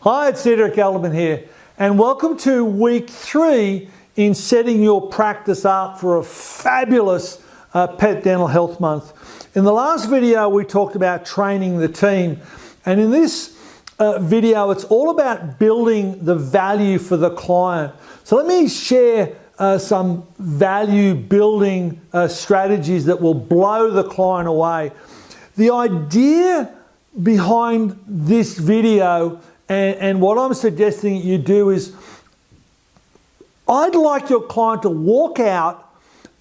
Hi, it's Cedric Elderman here, and welcome to week 3 in setting your practice up for a fabulous Pet Dental Health Month. In the last video, we talked about training the team, and in this video, it's all about building the value for the client. So let me share some value building strategies that will blow the client away. The idea behind this video and what I'm suggesting you do is, I'd like your client to walk out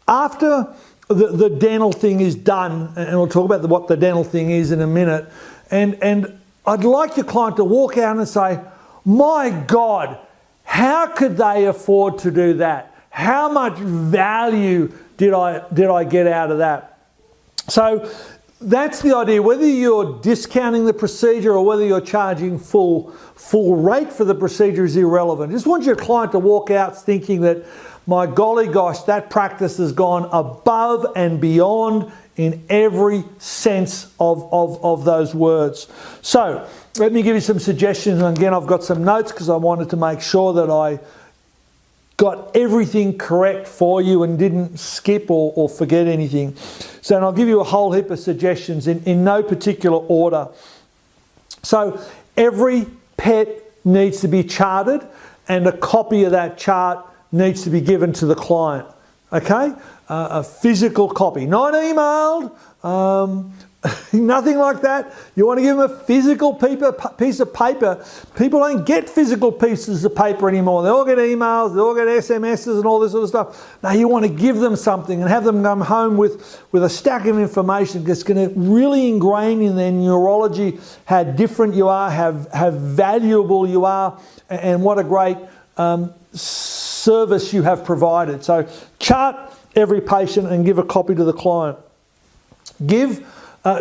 after the dental thing is done, and we'll talk about what the dental thing is in a minute, and I'd like your client to walk out and say, my God, how could they afford to do that? How much value did I get out of that? So that's the idea. Whether you're discounting the procedure or whether you're charging full rate for the procedure is irrelevant. I just want your client to walk out thinking that, my golly gosh, that practice has gone above and beyond in every sense of those words. So let me give you some suggestions. And again, I've got some notes because I wanted to make sure that I got everything correct for you and didn't skip or forget anything. So, and I'll give you a whole heap of suggestions in no particular order. So every pet needs to be charted, and a copy of that chart needs to be given to the client. Okay? A physical copy, not emailed, nothing like that. You want to give them a physical piece of paper. People don't get physical pieces of paper anymore. They all get emails, they all get SMSs and all this sort of stuff. Now you want to give them something and have them come home with a stack of information that's going to really ingrain in their neurology how different you are, how valuable you are, and what a great service you have provided. So chart every patient and give a copy to the client.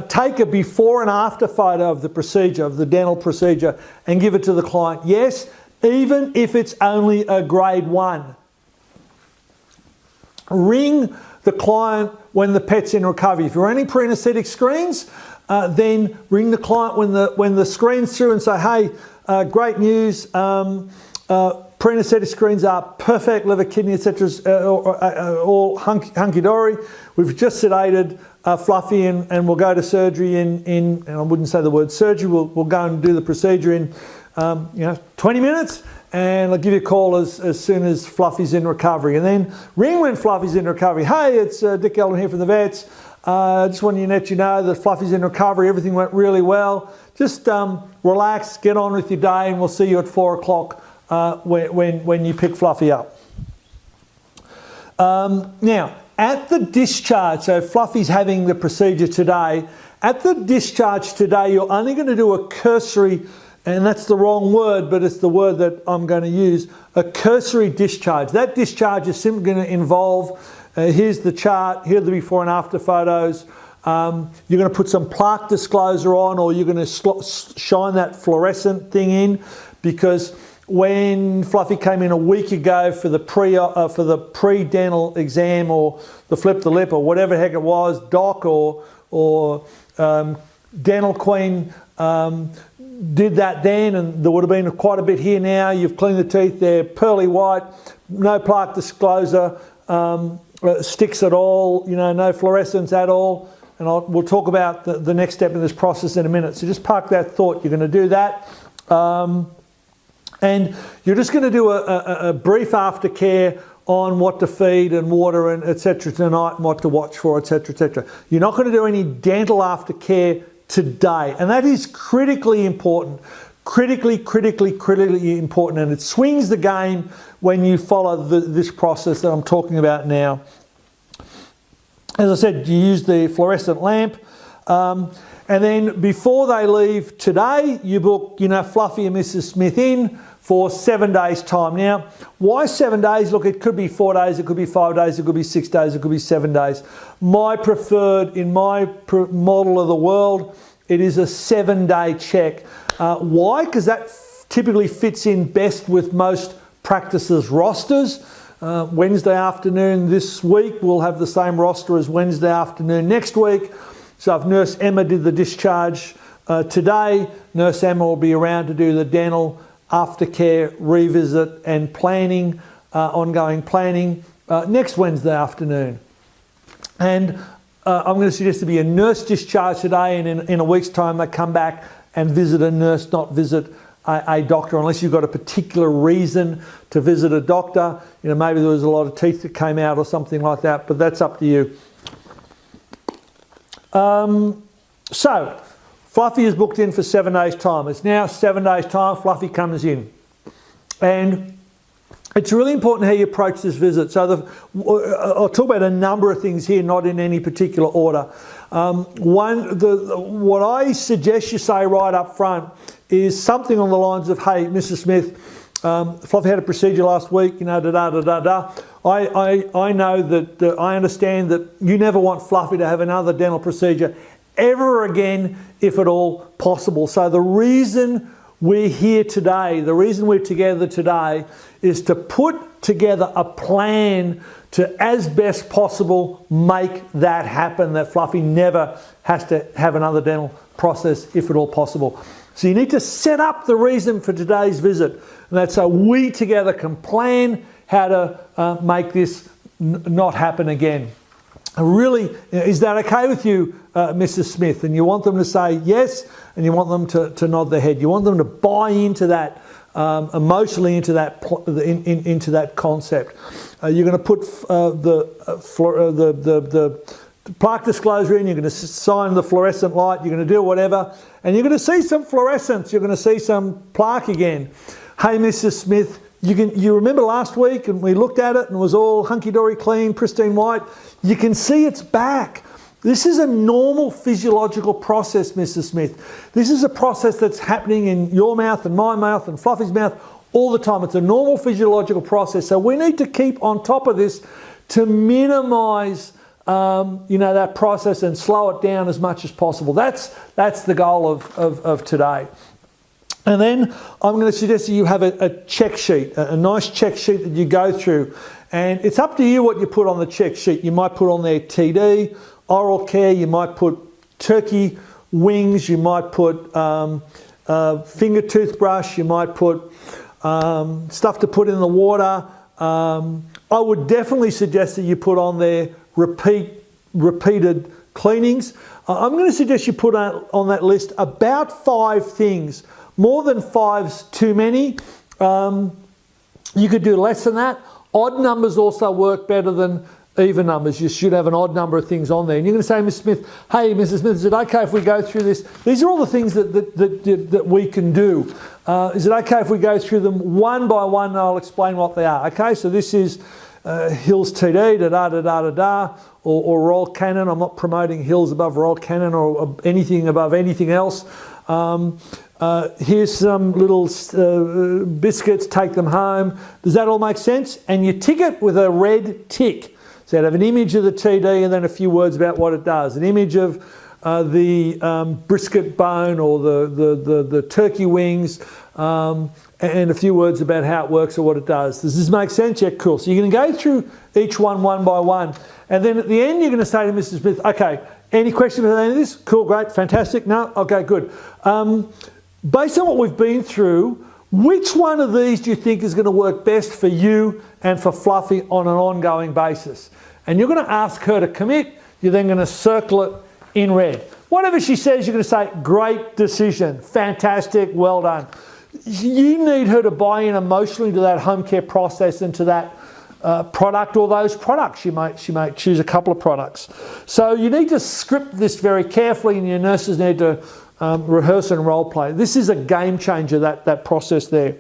Take a before and after photo of the procedure, of the dental procedure, and give it to the client. Yes, even if it's only a grade 1. Ring the client when the pet's in recovery. If you're only pre-anaesthetic screens, then ring the client when the screen's through and say, hey, great news, pre-anaesthetic screens are perfect, liver, kidney, etc. All hunky-dory. We've just sedated Fluffy and we'll go to surgery and I wouldn't say the word surgery, we'll go and do the procedure in 20 minutes, and I'll give you a call as soon as Fluffy's in recovery. And then ring when Fluffy's in recovery. Hey, it's Dick Elderman here from the vets. Just wanted to let you know that Fluffy's in recovery, everything went really well. Just relax, get on with your day, and we'll see you at 4 o'clock when you pick Fluffy up. Now, at the discharge, so Fluffy's having the procedure today, at the discharge today, you're only going to do a cursory, and that's the wrong word, but it's the word that I'm going to use, a cursory discharge. That discharge is simply going to involve, here's the chart, here are the before and after photos. You're going to put some plaque disclosure on, or you're going to shine that fluorescent thing in, because when Fluffy came in a week ago for the pre-dental exam, or the flip the lip, or whatever the heck it was, doc or dental queen did that then, and there would have been quite a bit here now. You've cleaned the teeth, they're pearly white, no plaque disclosure, sticks at all, no fluorescence at all. And we'll talk about the next step in this process in a minute. So just park that thought. You're going to do that. And you're just going to do a brief aftercare on what to feed and water and etc. tonight, and what to watch for, etc., etc. You're not going to do any dental aftercare today, and that is critically important. Critically important, and it swings the game when you follow this process that I'm talking about now. As I said, you use the fluorescent lamp. And then before they leave today, you book, Fluffy and Mrs. Smith in for 7 days' time. Now, why 7 days? Look, it could be 4 days, it could be 5 days, it could be 6 days, it could be 7 days. My preferred, in my model of the world, it is a 7-day check. Why? Because that typically fits in best with most practices' rosters. Wednesday afternoon this week, we'll have the same roster as Wednesday afternoon next week. So if Nurse Emma did the discharge today, Nurse Emma will be around to do the dental aftercare revisit and planning, ongoing planning, next Wednesday afternoon. And I'm going to suggest to be a nurse discharge today, and in a week's time they come back and visit a nurse, not visit a doctor, unless you've got a particular reason to visit a doctor. You know, maybe there was a lot of teeth that came out or something like that, but that's up to you. So, Fluffy is booked in for 7 days' time. It's now 7 days' time, Fluffy comes in. And it's really important how you approach this visit. So I'll talk about a number of things here, not in any particular order. What I suggest you say right up front is something on the lines of, hey, Mrs. Smith, Fluffy had a procedure last week, you know, da-da-da-da-da. I know that, I understand that you never want Fluffy to have another dental procedure ever again, if at all possible. So the reason we're here today, the reason we're together today, is to put together a plan to, as best possible, make that happen, that Fluffy never has to have another dental process, if at all possible. So you need to set up the reason for today's visit, and that's so we together can plan how to make this not happen again. Really, is that okay with you, Mrs. Smith? And you want them to say yes, and you want them to nod their head. You want them to buy into that, emotionally into that into that concept. You're going to put the plaque disclosure in. You're going to sign the fluorescent light. You're going to do whatever, and you're going to see some fluorescence. You're going to see some plaque again. Hey, Mrs. Smith. You remember last week and we looked at it and it was all hunky-dory clean, pristine white. You can see it's back. This is a normal physiological process, Mrs. Smith. This is a process that's happening in your mouth and my mouth and Fluffy's mouth all the time. It's a normal physiological process. So we need to keep on top of this to minimise that process and slow it down as much as possible. That's the goal of today. And then I'm going to suggest that you have a check sheet, a nice check sheet that you go through. And it's up to you what you put on the check sheet. You might put on there TD, oral care, you might put turkey wings, you might put finger toothbrush, you might put stuff to put in the water. I would definitely suggest that you put on there repeated cleanings. I'm going to suggest you put on that list about 5 things. More than 5's too many. You could do less than that. Odd numbers also work better than even numbers. You should have an odd number of things on there. And you're going to say, Mrs. Smith, hey, Mrs. Smith, is it okay if we go through this? These are all the things that we can do. Is it okay if we go through them one by one and I'll explain what they are? Okay, so this is Hills TD, da-da-da-da-da-da, or Royal Canin. I'm not promoting Hills above Royal Canin or anything above anything else. Here's some little biscuits, take them home. Does that all make sense? And you tick it with a red tick. So you have an image of the TD and then a few words about what it does. An image of the brisket bone or the turkey wings and a few words about how it works or what it does. Does this make sense? Yeah, cool. So you're going to go through each one by one. And then at the end, you're going to say to Mrs. Smith, okay, any questions about any of this? Cool, great, fantastic. No? Okay, good. Based on what we've been through, which one of these do you think is going to work best for you and for Fluffy on an ongoing basis? And you're going to ask her to commit. You're then going to circle it in red. Whatever she says, you're going to say, great decision, fantastic, well done. You need her to buy in emotionally to that home care process and to that product or those products. She might choose a couple of products. So you need to script this very carefully, and your nurses need to rehearse and role play. This is a game changer, that process there.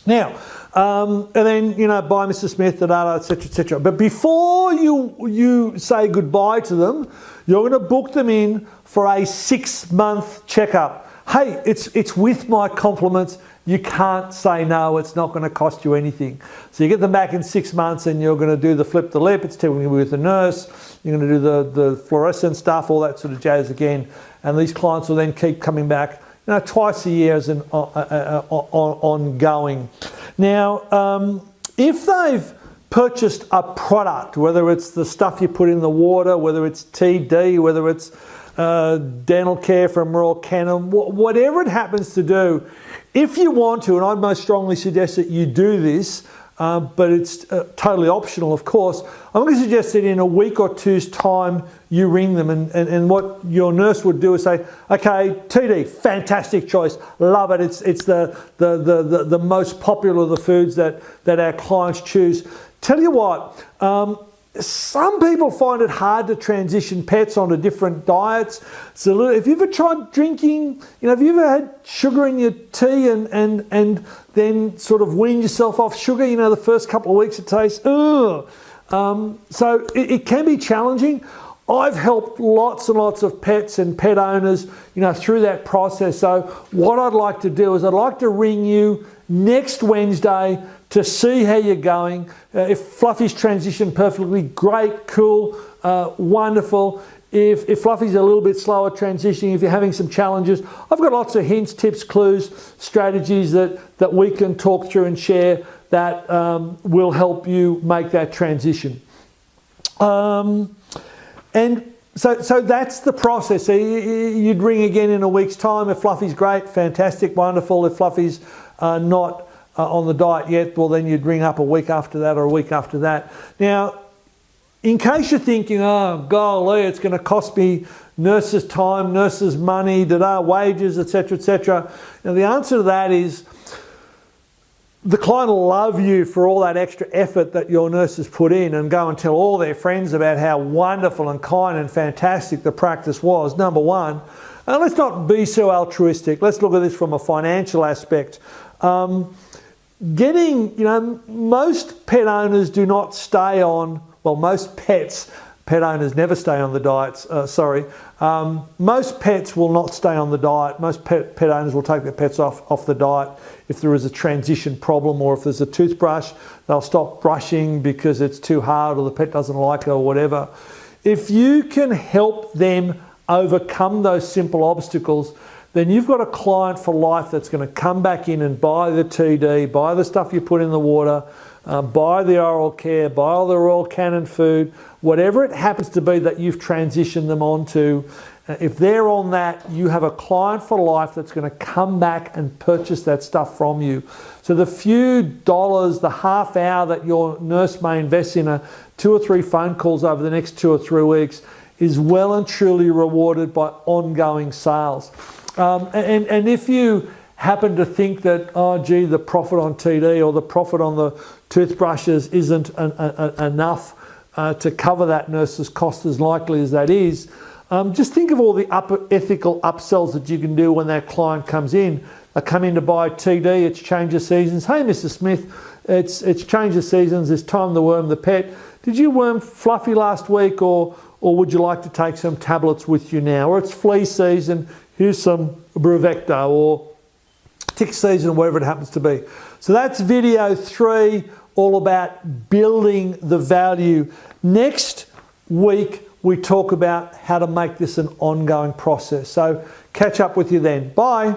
Now, and then, bye Mr. Smith, etc., etc. But before you say goodbye to them, you're going to book them in for a 6-month checkup. Hey, it's with my compliments. You can't say no. It's not going to cost you anything. So you get them back in 6 months and you're going to do the flip the lip. It's typically with the nurse. You're going to do the fluorescent stuff, all that sort of jazz again. And these clients will then keep coming back, twice a year as an ongoing. Now, if they've purchased a product, whether it's the stuff you put in the water, whether it's TD, whether it's dental care from Royal Canin, whatever it happens to do, If you want to, and I'd most strongly suggest that you do this, but it's totally optional, of course, I'm going to suggest that in a week or two's time, you ring them, and what your nurse would do is say, okay, TD, fantastic choice, love it. It's the most popular of the foods that our clients choose. Tell you what, some people find it hard to transition pets onto different diets. So if you've ever tried drinking, have you ever had sugar in your tea and then sort of weaned yourself off sugar? The first couple of weeks it tastes, ugh. So it can be challenging. I've helped lots and lots of pets and pet owners, through that process. So what I'd like to do is I'd like to ring you next Wednesday to see how you're going. If Fluffy's transitioned perfectly, great, cool, wonderful. If Fluffy's a little bit slower transitioning, if you're having some challenges, I've got lots of hints, tips, clues, strategies that we can talk through and share that will help you make that transition. And so that's the process. So you'd ring again in a week's time. If Fluffy's great, fantastic, wonderful. If Fluffy's not on the diet yet, well, then you'd ring up a week after that or a week after that. Now, in case you're thinking, oh, golly, it's going to cost me nurses' time, nurses' money, wages, etc., etc. Now, the answer to that is the client will love you for all that extra effort that your nurses put in and go and tell all their friends about how wonderful and kind and fantastic the practice was, number one. And let's not be so altruistic. Let's look at this from a financial aspect. Most pet owners do not stay on, well, most pet owners never stay on the diets, most pets will not stay on the diet. Most pet owners will take their pets off the diet if there is a transition problem, or if there's a toothbrush, they'll stop brushing because it's too hard or the pet doesn't like it or whatever. If you can help them overcome those simple obstacles, then you've got a client for life that's going to come back in and buy the TD, buy the stuff you put in the water, buy the oral care, buy all the Royal Canin food, whatever it happens to be that you've transitioned them onto. If they're on that, you have a client for life that's going to come back and purchase that stuff from you. So the few dollars, the half hour that your nurse may invest in 2 or 3 phone calls over the next 2 or 3 weeks is well and truly rewarded by ongoing sales. And if you happen to think that, oh gee, the profit on TD or the profit on the toothbrushes isn't enough to cover that nurse's cost, as likely as that is, just think of all the ethical upsells that you can do when that client comes in. They come in to buy TD, it's change of seasons. Hey, Mr. Smith, it's change of seasons, it's time to worm the pet. Did you worm Fluffy last week, or would you like to take some tablets with you now? Or it's flea season, here's some Bruvecto, or tick season, whatever it happens to be. So that's video 3, all about building the value. Next week, we talk about how to make this an ongoing process. So catch up with you then. Bye.